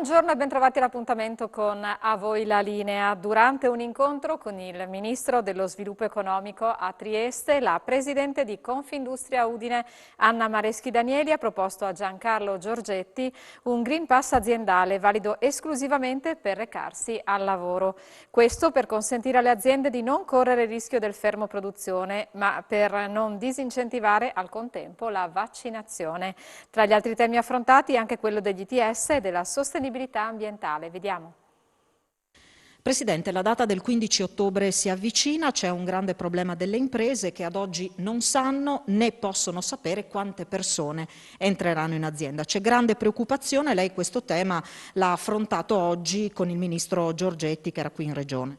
Buongiorno e bentrovati all'appuntamento con A Voi la Linea. Durante un incontro con il Ministro dello Sviluppo Economico a Trieste, la Presidente di Confindustria Udine, Anna Mareschi Danieli, ha proposto a Giancarlo Giorgetti un Green Pass aziendale valido esclusivamente per recarsi al lavoro. Questo per consentire alle aziende di non correre il rischio del fermo produzione, ma per non disincentivare al contempo la vaccinazione. Tra gli altri temi affrontati anche quello degli ITS e della sostenibilità ambientale. Vediamo. Presidente, la data del 15 ottobre si avvicina, c'è un grande problema delle imprese che ad oggi non sanno né possono sapere quante persone entreranno in azienda. C'è grande preoccupazione, lei questo tema l'ha affrontato oggi con il Ministro Giorgetti che era qui in Regione.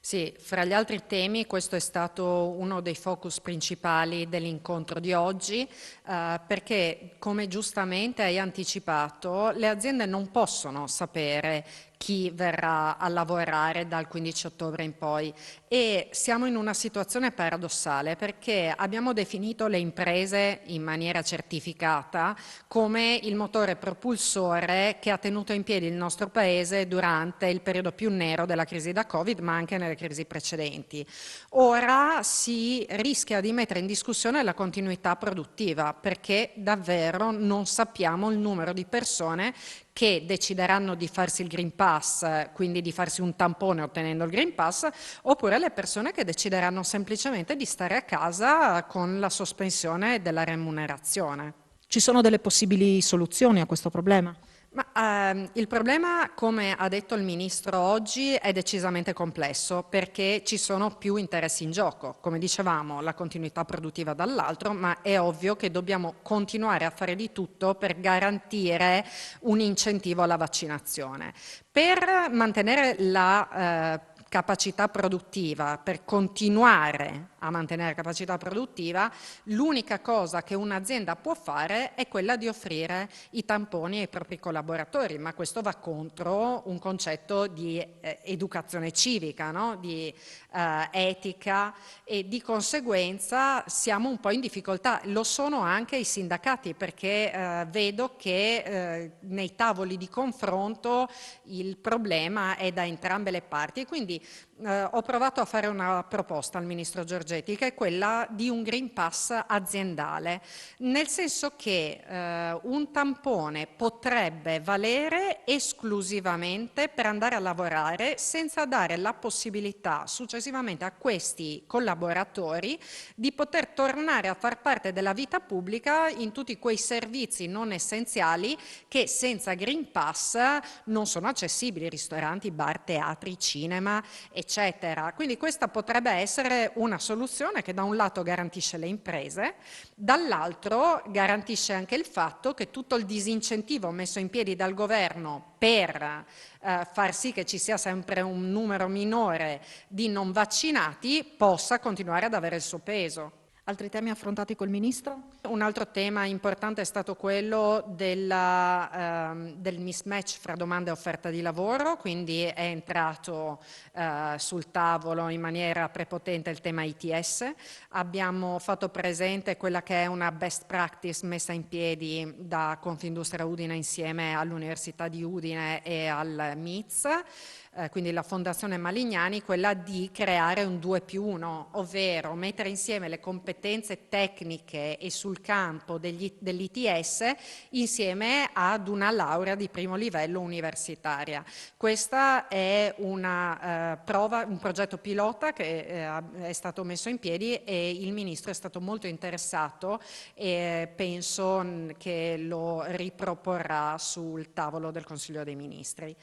Sì, fra gli altri temi questo è stato uno dei focus principali dell'incontro di oggi perché, come giustamente hai anticipato, le aziende non possono sapere chi verrà a lavorare dal 15 ottobre in poi e siamo in una situazione paradossale perché abbiamo definito le imprese in maniera certificata come il motore propulsore che ha tenuto in piedi il nostro Paese durante il periodo più nero della crisi da Covid, ma anche nelle crisi precedenti. Ora si rischia di mettere in discussione la continuità produttiva perché davvero non sappiamo il numero di persone che decideranno di farsi il Green Pass, quindi di farsi un tampone ottenendo il Green Pass, oppure le persone che decideranno semplicemente di stare a casa con la sospensione della remunerazione. Ci sono delle possibili soluzioni a questo problema? Il problema, come ha detto il Ministro oggi, è decisamente complesso perché ci sono più interessi in gioco. Come dicevamo, la continuità produttiva dall'altro, ma è ovvio che dobbiamo continuare a fare di tutto per garantire un incentivo alla vaccinazione. Per mantenere la capacità produttiva, per continuare a mantenere capacità produttiva, l'unica cosa che un'azienda può fare è quella di offrire i tamponi ai propri collaboratori, ma questo va contro un concetto di educazione civica, no? Di etica, e di conseguenza siamo un po' in difficoltà. Lo sono anche i sindacati perché vedo che nei tavoli di confronto il problema è da entrambe le parti e quindi ho provato a fare una proposta al Ministro Giorgetti che è quella di un Green Pass aziendale, nel senso che un tampone potrebbe valere esclusivamente per andare a lavorare senza dare la possibilità successivamente a questi collaboratori di poter tornare a far parte della vita pubblica in tutti quei servizi non essenziali che senza Green Pass non sono accessibili, ristoranti, bar, teatri, cinema, eccetera. Quindi questa potrebbe essere una soluzione che da un lato garantisce le imprese, dall'altro garantisce anche il fatto che tutto il disincentivo messo in piedi dal governo per far sì che ci sia sempre un numero minore di non vaccinati possa continuare ad avere il suo peso. Altri temi affrontati col Ministro? Un altro tema importante è stato quello del mismatch fra domanda e offerta di lavoro, quindi è entrato sul tavolo in maniera prepotente il tema ITS. Abbiamo fatto presente quella che è una best practice messa in piedi da Confindustria Udine insieme all'Università di Udine e al MIZ. Quindi la Fondazione Malignani, quella di creare un 2+1, ovvero mettere insieme le competenze tecniche e sul campo dell'ITS insieme ad una laurea di primo livello universitaria. Questa è una prova, un progetto pilota che è stato messo in piedi e il Ministro è stato molto interessato e penso che lo riproporrà sul tavolo del Consiglio dei Ministri.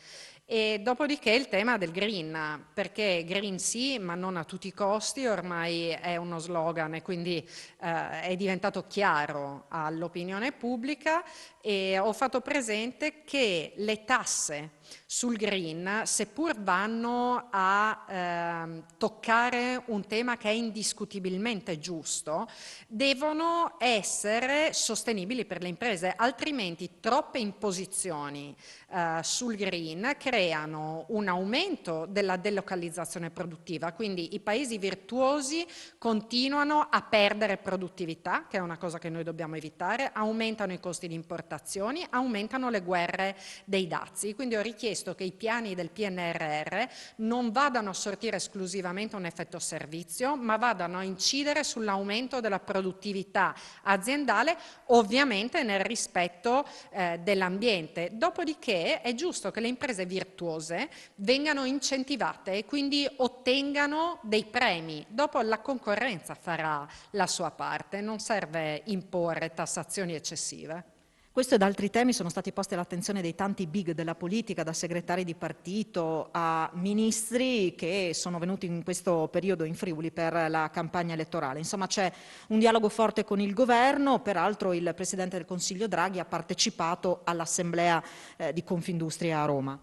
E dopodiché il tema del green, perché green sì, ma non a tutti i costi, ormai è uno slogan e quindi è diventato chiaro all'opinione pubblica e ho fatto presente che le tasse sul green, seppur vanno a toccare un tema che è indiscutibilmente giusto, devono essere sostenibili per le imprese, altrimenti troppe imposizioni sul green creano un aumento della delocalizzazione produttiva, quindi i paesi virtuosi continuano a perdere produttività, che è una cosa che noi dobbiamo evitare, aumentano i costi di importazioni, aumentano le guerre dei dazi. Quindi ho richiesto che i piani del PNRR non vadano a sortire esclusivamente un effetto servizio, ma vadano a incidere sull'aumento della produttività aziendale, ovviamente nel rispetto dell'ambiente. Dopodiché è giusto che le imprese virtuose vengano incentivate e quindi ottengano dei premi. Dopo la concorrenza farà la sua parte, non serve imporre tassazioni eccessive. Questo ed altri temi sono stati posti all'attenzione dei tanti big della politica, da segretari di partito a ministri che sono venuti in questo periodo in Friuli per la campagna elettorale. Insomma, c'è un dialogo forte con il governo, peraltro il Presidente del Consiglio Draghi ha partecipato all'assemblea di Confindustria a Roma.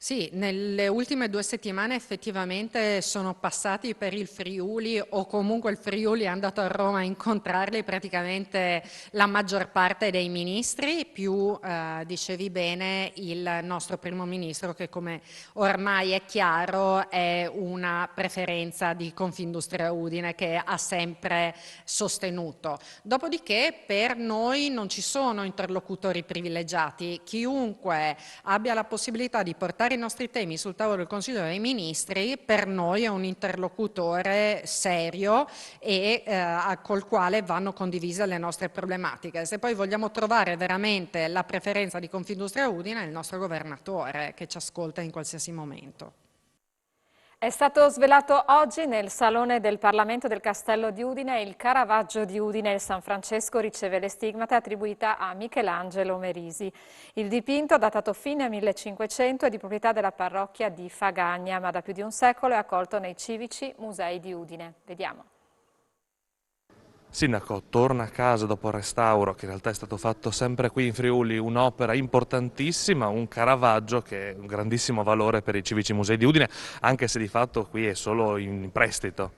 Sì, nelle ultime 2 settimane effettivamente sono passati per il Friuli, o comunque il Friuli è andato a Roma a incontrarli praticamente la maggior parte dei ministri, più dicevi bene il nostro primo ministro, che come ormai è chiaro è una preferenza di Confindustria Udine che ha sempre sostenuto. Dopodiché per noi non ci sono interlocutori privilegiati, chiunque abbia la possibilità di portare i nostri temi sul tavolo del Consiglio dei Ministri per noi è un interlocutore serio e col quale vanno condivise le nostre problematiche. Se poi vogliamo trovare veramente la preferenza di Confindustria Udine, è il nostro governatore che ci ascolta in qualsiasi momento. È stato svelato oggi nel Salone del Parlamento del Castello di Udine il Caravaggio di Udine. Il San Francesco riceve le stigmate attribuita a Michelangelo Merisi. Il dipinto, datato fine 1500, è di proprietà della parrocchia di Fagagna, ma da più di un secolo è accolto nei civici musei di Udine. Vediamo. Sindaco, torna a casa dopo il restauro, che in realtà è stato fatto sempre qui in Friuli, un'opera importantissima, un Caravaggio che è un grandissimo valore per i civici musei di Udine, anche se di fatto qui è solo in prestito.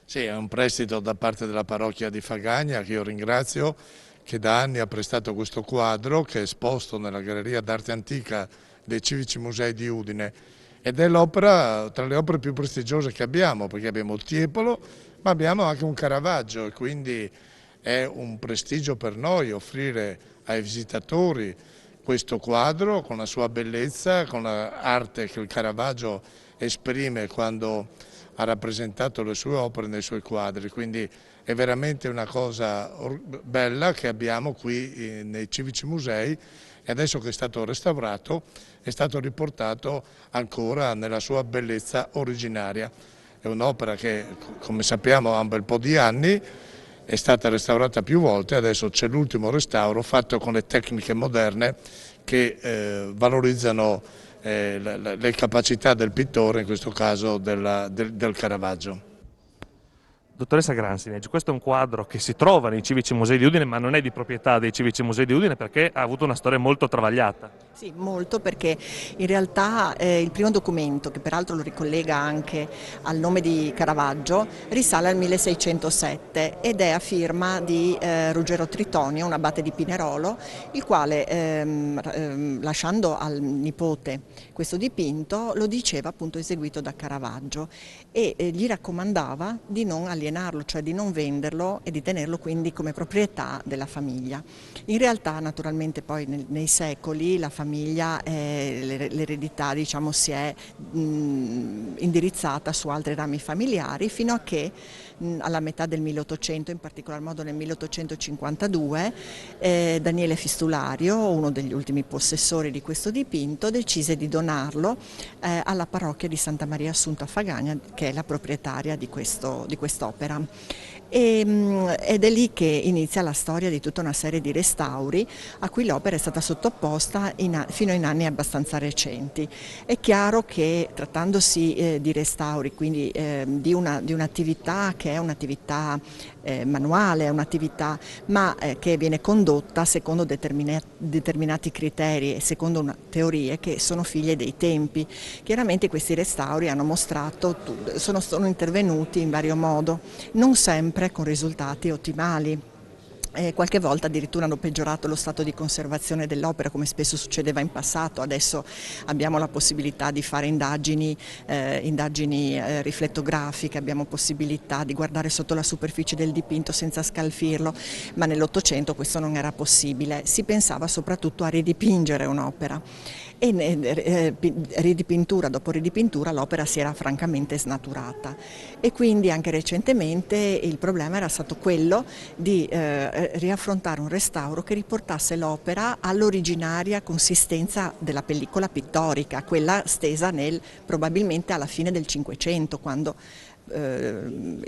Sì, è un prestito da parte della parrocchia di Fagagna, che io ringrazio, che da anni ha prestato questo quadro che è esposto nella Galleria d'Arte Antica dei Civici Musei di Udine ed è l'opera tra le opere più prestigiose che abbiamo, perché abbiamo il Tiepolo, ma abbiamo anche un Caravaggio e quindi è un prestigio per noi offrire ai visitatori questo quadro con la sua bellezza, con l'arte che il Caravaggio esprime quando ha rappresentato le sue opere nei suoi quadri, quindi è veramente una cosa bella che abbiamo qui nei Civici Musei e adesso che è stato restaurato è stato riportato ancora nella sua bellezza originaria. È un'opera che, come sappiamo, ha un bel po' di anni, è stata restaurata più volte, adesso c'è l'ultimo restauro fatto con le tecniche moderne che valorizzano le capacità del pittore, in questo caso del Caravaggio. Dottoressa Gransineggi, questo è un quadro che si trova nei Civici Musei di Udine, ma non è di proprietà dei Civici Musei di Udine perché ha avuto una storia molto travagliata. Sì, molto, perché in realtà il primo documento, che peraltro lo ricollega anche al nome di Caravaggio, risale al 1607 ed è a firma di Ruggero Tritonio, un abate di Pinerolo, il quale lasciando al nipote questo dipinto lo diceva appunto eseguito da Caravaggio e gli raccomandava di non alienarlo, cioè di non venderlo e di tenerlo quindi come proprietà della famiglia. In realtà naturalmente poi nei secoli la famiglia, l'eredità diciamo, si è indirizzata su altri rami familiari fino a che alla metà del 1800, in particolar modo nel 1852, Daniele Fistulario, uno degli ultimi possessori di questo dipinto, decise di donarlo alla parrocchia di Santa Maria Assunta a Fagagna, che è la proprietaria di quest'opera. dell'opera. Ed è lì che inizia la storia di tutta una serie di restauri a cui l'opera è stata sottoposta fino in anni abbastanza recenti. È chiaro che trattandosi di restauri, quindi di un'attività che è un'attività manuale, è un'attività ma che viene condotta secondo determinati criteri e secondo teorie che sono figlie dei tempi. Chiaramente questi restauri hanno mostrato, sono intervenuti in vario modo, non sempre con risultati ottimali. Qualche volta addirittura hanno peggiorato lo stato di conservazione dell'opera, come spesso succedeva in passato. Adesso abbiamo la possibilità di fare indagini riflettografiche, abbiamo possibilità di guardare sotto la superficie del dipinto senza scalfirlo, ma nell'Ottocento questo non era possibile. Si pensava soprattutto a ridipingere un'opera e ridipintura dopo ridipintura l'opera si era francamente snaturata, e quindi anche recentemente il problema era stato quello di riaffrontare un restauro che riportasse l'opera all'originaria consistenza della pellicola pittorica, quella stesa probabilmente alla fine del Cinquecento, quando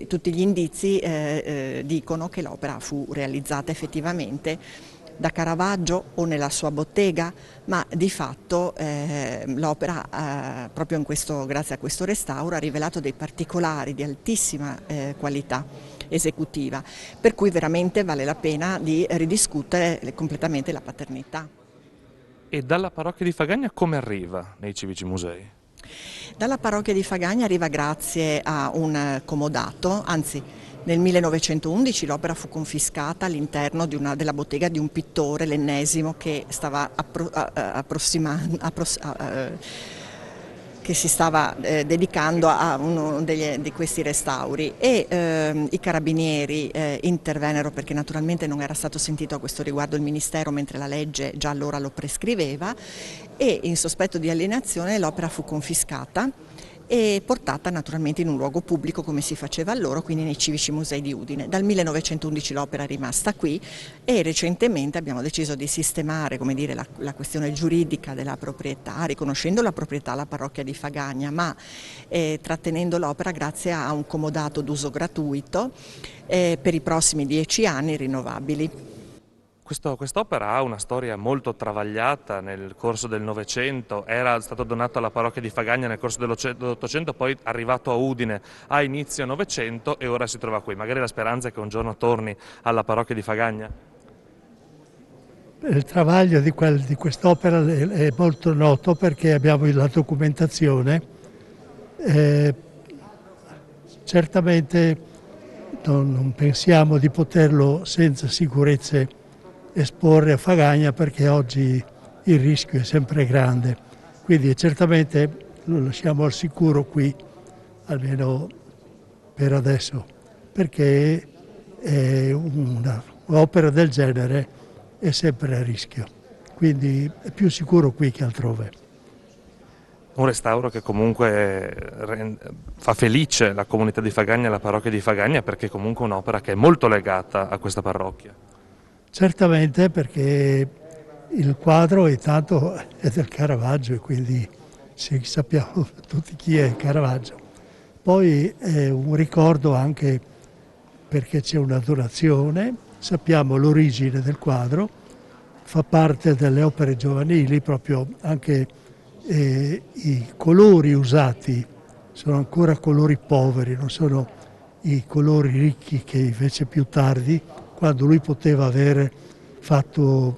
tutti gli indizi dicono che l'opera fu realizzata effettivamente da Caravaggio o nella sua bottega, ma di fatto l'opera proprio grazie a questo restauro ha rivelato dei particolari di altissima qualità esecutiva, per cui veramente vale la pena di ridiscutere completamente la paternità. E dalla parrocchia di Fagagna come arriva nei civici musei? Dalla parrocchia di Fagagna arriva grazie a un comodato, anzi nel 1911 l'opera fu confiscata all'interno della bottega di un pittore, l'ennesimo, che si stava dedicando a uno di questi restauri, e i carabinieri intervennero, perché naturalmente non era stato sentito a questo riguardo il Ministero, mentre la legge già allora lo prescriveva, e in sospetto di alienazione l'opera fu confiscata e portata naturalmente in un luogo pubblico come si faceva allora, quindi nei civici musei di Udine. Dal 1911 l'opera è rimasta qui e recentemente abbiamo deciso di sistemare, come dire, la questione giuridica della proprietà, riconoscendo la proprietà alla parrocchia di Fagagna, ma trattenendo l'opera grazie a un comodato d'uso gratuito per i prossimi 10 anni rinnovabili. Quest'opera ha una storia molto travagliata nel corso del Novecento, era stato donato alla parrocchia di Fagagna nel corso dell'Ottocento, poi arrivato a Udine a inizio Novecento e ora si trova qui. Magari la speranza è che un giorno torni alla parrocchia di Fagagna? Il travaglio di quest'opera è molto noto perché abbiamo la documentazione. Certamente non pensiamo di poterlo senza sicurezze esporre a Fagagna, perché oggi il rischio è sempre grande, quindi certamente lo lasciamo al sicuro qui, almeno per adesso, perché un'opera del genere è sempre a rischio, quindi è più sicuro qui che altrove. Un restauro che comunque fa felice la comunità di Fagagna e la parrocchia di Fagagna, perché comunque è un'opera che è molto legata a questa parrocchia. Certamente, perché il quadro intanto è del Caravaggio e quindi sappiamo tutti chi è Caravaggio. Poi è un ricordo anche perché c'è una donazione, sappiamo l'origine del quadro, fa parte delle opere giovanili, proprio anche i colori usati sono ancora colori poveri, non sono i colori ricchi che invece più tardi, quando lui poteva aver fatto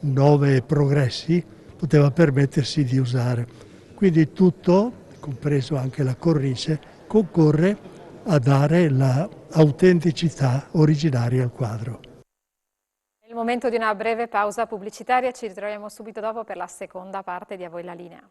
9 progressi, poteva permettersi di usare. Quindi tutto, compreso anche la cornice, concorre a dare l'autenticità originaria al quadro. È il momento di una breve pausa pubblicitaria, ci ritroviamo subito dopo per la seconda parte di A voi la linea.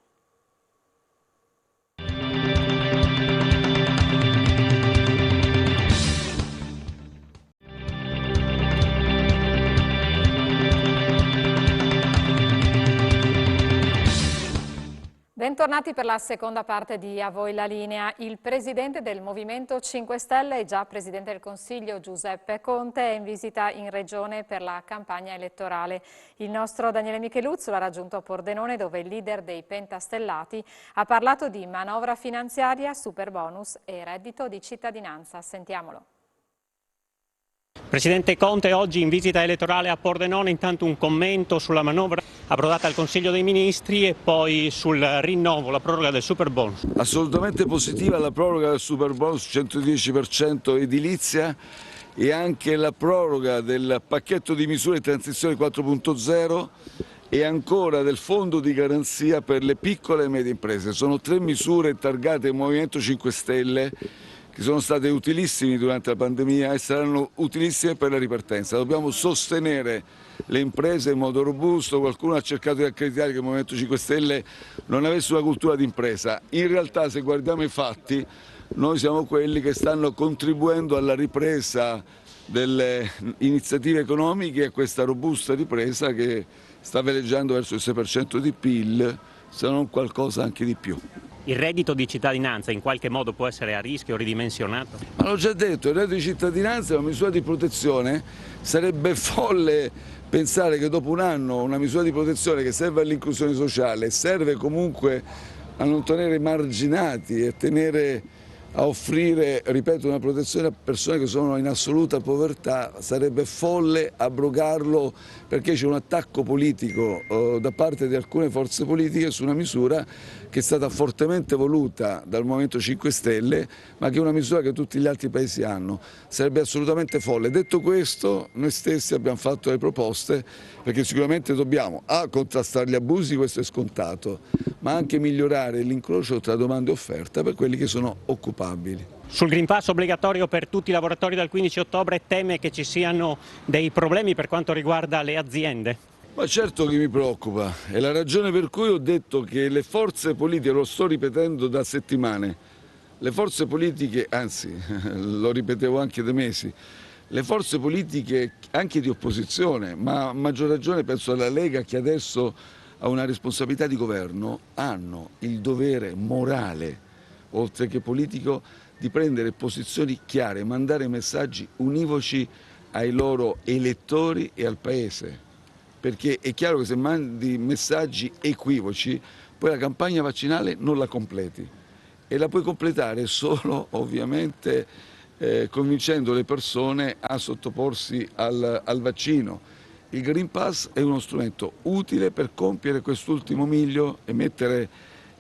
Bentornati Bentornati per la seconda parte di A voi la linea. Il presidente del Movimento 5 Stelle e già presidente del Consiglio Giuseppe Conte è in visita in regione per la campagna elettorale. Il nostro Daniele Micheluzzo l'ha raggiunto a Pordenone, dove il leader dei pentastellati ha parlato di manovra finanziaria, superbonus e reddito di cittadinanza. Sentiamolo. Presidente Conte oggi in visita elettorale a Pordenone, intanto un commento sulla manovra approdata al Consiglio dei Ministri e poi sul rinnovo, la proroga del superbonus. Assolutamente positiva la proroga del superbonus 110% edilizia e anche la proroga del pacchetto di misure di transizione 4.0 e ancora del fondo di garanzia per le piccole e medie imprese. Sono 3 misure targate al Movimento 5 Stelle che sono state utilissime durante la pandemia e saranno utilissime per la ripartenza. Dobbiamo sostenere le imprese in modo robusto. Qualcuno ha cercato di accreditare che il Movimento 5 Stelle non avesse una cultura di impresa. In realtà, se guardiamo i fatti, noi siamo quelli che stanno contribuendo alla ripresa delle iniziative economiche e a questa robusta ripresa che sta veleggiando verso il 6% di PIL, se non qualcosa anche di più. Il reddito di cittadinanza in qualche modo può essere a rischio, ridimensionato? Ma l'ho già detto, il reddito di cittadinanza è una misura di protezione. Sarebbe folle pensare che dopo un anno una misura di protezione che serve all'inclusione sociale, serve comunque a non tenere marginati e a offrire, ripeto, una protezione a persone che sono in assoluta povertà, sarebbe folle abrogarlo perché c'è un attacco politico da parte di alcune forze politiche su una misura che è stata fortemente voluta dal Movimento 5 Stelle, ma che è una misura che tutti gli altri paesi hanno. Sarebbe assolutamente folle. Detto questo, noi stessi abbiamo fatto le proposte perché sicuramente dobbiamo contrastare gli abusi, questo è scontato, ma anche migliorare l'incrocio tra domanda e offerta per quelli che sono occupabili. Sul Green Pass obbligatorio per tutti i lavoratori dal 15 ottobre teme che ci siano dei problemi per quanto riguarda le aziende? Ma certo che mi preoccupa, è la ragione per cui ho detto che le forze politiche, lo sto ripetendo da settimane, le forze politiche, anzi lo ripetevo anche da mesi, le forze politiche anche di opposizione, ma a maggior ragione penso alla Lega che adesso ha una responsabilità di governo, hanno il dovere morale, oltre che politico, di prendere posizioni chiare, mandare messaggi univoci ai loro elettori e al Paese. Perché è chiaro che se mandi messaggi equivoci, poi la campagna vaccinale non la completi e la puoi completare solo ovviamente convincendo le persone a sottoporsi al vaccino. Il Green Pass è uno strumento utile per compiere quest'ultimo miglio e mettere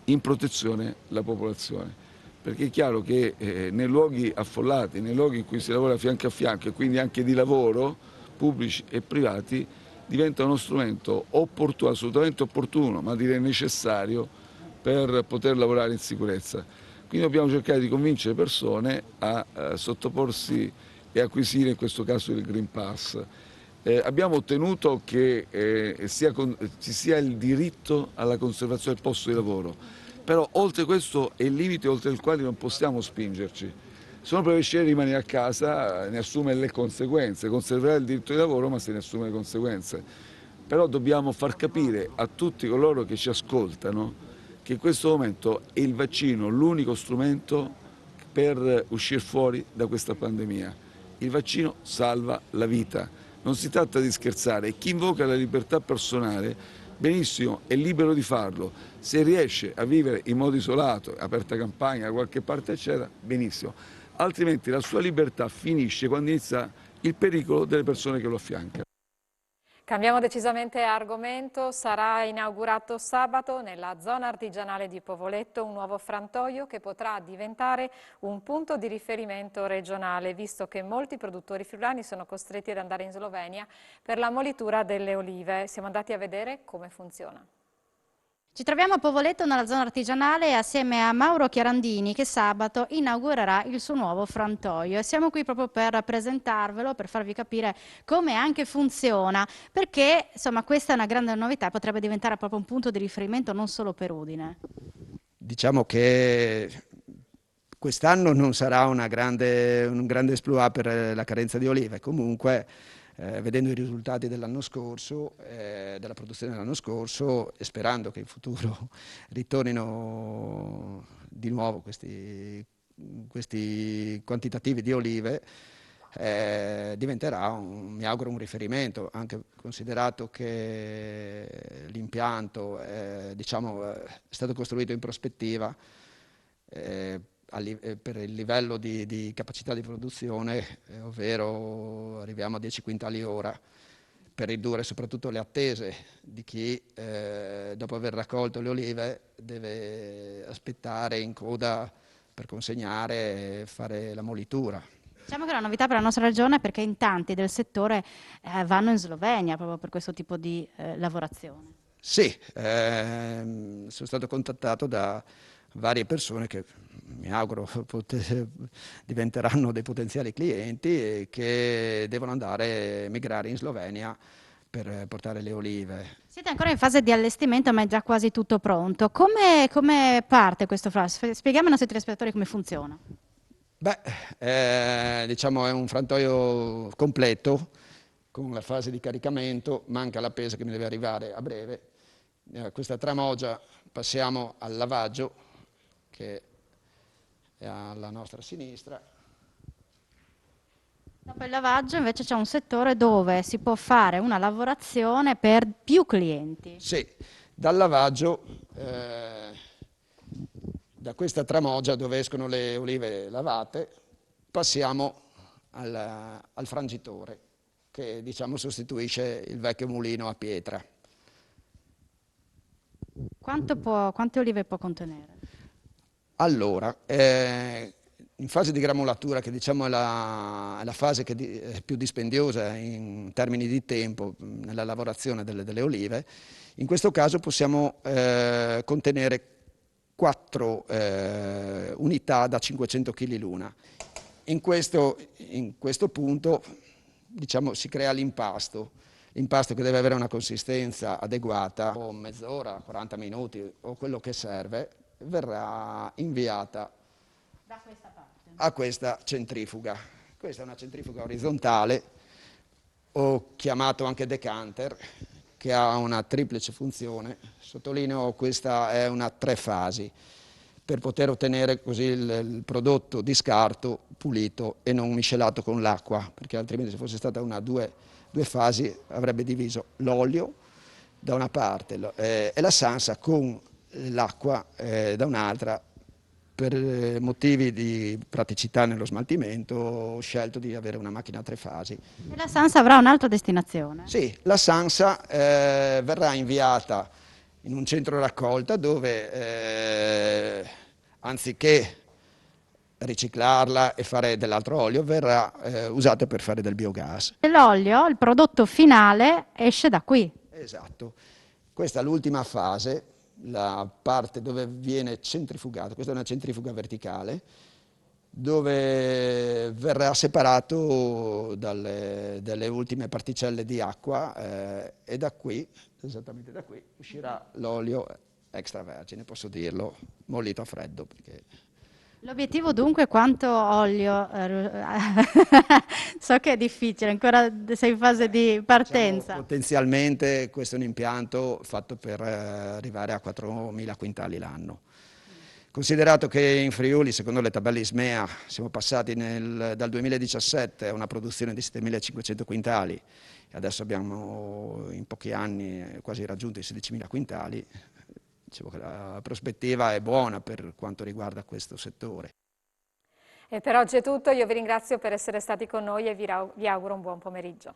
in protezione la popolazione, perché è chiaro che nei luoghi affollati, nei luoghi in cui si lavora fianco a fianco e quindi anche di lavoro, pubblici e privati, diventa uno strumento opportuno, assolutamente opportuno, ma direi necessario per poter lavorare in sicurezza. Quindi dobbiamo cercare di convincere le persone a sottoporsi e acquisire in questo caso il Green Pass. Abbiamo ottenuto che ci sia il diritto alla conservazione del posto di lavoro, però oltre questo è il limite oltre il quale non possiamo spingerci. Se uno preferisce rimanere a casa ne assume le conseguenze, conserverà il diritto di lavoro ma se ne assume le conseguenze. Però dobbiamo far capire a tutti coloro che ci ascoltano che in questo momento è il vaccino l'unico strumento per uscire fuori da questa pandemia. Il vaccino salva la vita, non si tratta di scherzare e chi invoca la libertà personale benissimo, è libero di farlo, se riesce a vivere in modo isolato, aperta campagna da qualche parte eccetera, benissimo. Altrimenti la sua libertà finisce quando inizia il pericolo delle persone che lo affiancano. Cambiamo decisamente argomento, sarà inaugurato sabato nella zona artigianale di Povoletto un nuovo frantoio che potrà diventare un punto di riferimento regionale, visto che molti produttori friulani sono costretti ad andare in Slovenia per la molitura delle olive. Siamo andati a vedere come funziona. Ci troviamo a Povoletto nella zona artigianale assieme a Mauro Chiarandini che sabato inaugurerà il suo nuovo frantoio e siamo qui proprio per presentarvelo, per farvi capire come anche funziona, perché insomma questa è una grande novità, potrebbe diventare proprio un punto di riferimento non solo per Udine. Diciamo che quest'anno non sarà un grande esploit per la carenza di olive, comunque vedendo i risultati dell'anno scorso, della produzione dell'anno scorso, e sperando che in futuro ritornino di nuovo questi quantitativi di olive, diventerà, mi auguro, un riferimento, anche considerato che l'impianto diciamo, è stato costruito in prospettiva per il livello di capacità di produzione, ovvero arriviamo a 10 quintali ora, per ridurre soprattutto le attese di chi dopo aver raccolto le olive deve aspettare in coda per consegnare e fare la molitura. Diciamo che è una novità per la nostra regione, perché in tanti del settore vanno in Slovenia proprio per questo tipo di lavorazione. Sì, sono stato contattato da varie persone che mi auguro diventeranno dei potenziali clienti e che devono migrare in Slovenia per portare le olive. Siete ancora in fase di allestimento, ma è già quasi tutto pronto. Come parte questo frantoio? Spieghiamo ai nostri telespettatori come funziona. Beh, diciamo è un frantoio completo con la fase di caricamento, manca la pesa che mi deve arrivare a breve. Questa tramogia passiamo al lavaggio, che è alla nostra sinistra. Dopo il lavaggio invece c'è un settore dove si può fare una lavorazione per più clienti. Sì, dal lavaggio, da questa tramogia dove escono le olive lavate, passiamo al frangitore, che diciamo sostituisce il vecchio mulino a pietra. Quante olive può contenere? Allora, in fase di gramolatura, che diciamo è la fase che è più dispendiosa in termini di tempo nella lavorazione delle olive, in questo caso possiamo contenere 4 unità da 500 kg l'una. In questo punto diciamo, si crea l'impasto che deve avere una consistenza adeguata, o mezz'ora, 40 minuti o quello che serve, verrà inviata da questa parte a questa centrifuga. Questa è una centrifuga orizzontale, ho chiamato anche decanter, che ha una triplice funzione. Sottolineo, questa è una 3 fasi, per poter ottenere così il prodotto di scarto pulito e non miscelato con l'acqua, perché altrimenti se fosse stata una 2 fasi avrebbe diviso l'olio da una parte e la salsa con l'acqua da un'altra. Per motivi di praticità nello smaltimento ho scelto di avere una macchina a 3 fasi. E la salsa avrà un'altra destinazione? Sì, la salsa verrà inviata in un centro raccolta dove anziché riciclarla e fare dell'altro olio verrà usata per fare del biogas. E l'olio, il prodotto finale, esce da qui? Esatto. Questa è l'ultima fase, la parte dove viene centrifugato. Questa è una centrifuga verticale dove verrà separato dalle ultime particelle di acqua e da qui, esattamente da qui, uscirà l'olio extravergine, posso dirlo, bollito a freddo. L'obiettivo dunque è quanto olio? So che è difficile, ancora sei in fase di partenza. Diciamo, potenzialmente questo è un impianto fatto per arrivare a 4.000 quintali l'anno. Considerato che in Friuli, secondo le tabelle ISMEA, siamo passati dal 2017 a una produzione di 7.500 quintali e adesso abbiamo in pochi anni quasi raggiunto i 16.000 quintali, dicevo che la prospettiva è buona per quanto riguarda questo settore. E per oggi è tutto, io vi ringrazio per essere stati con noi e vi auguro un buon pomeriggio.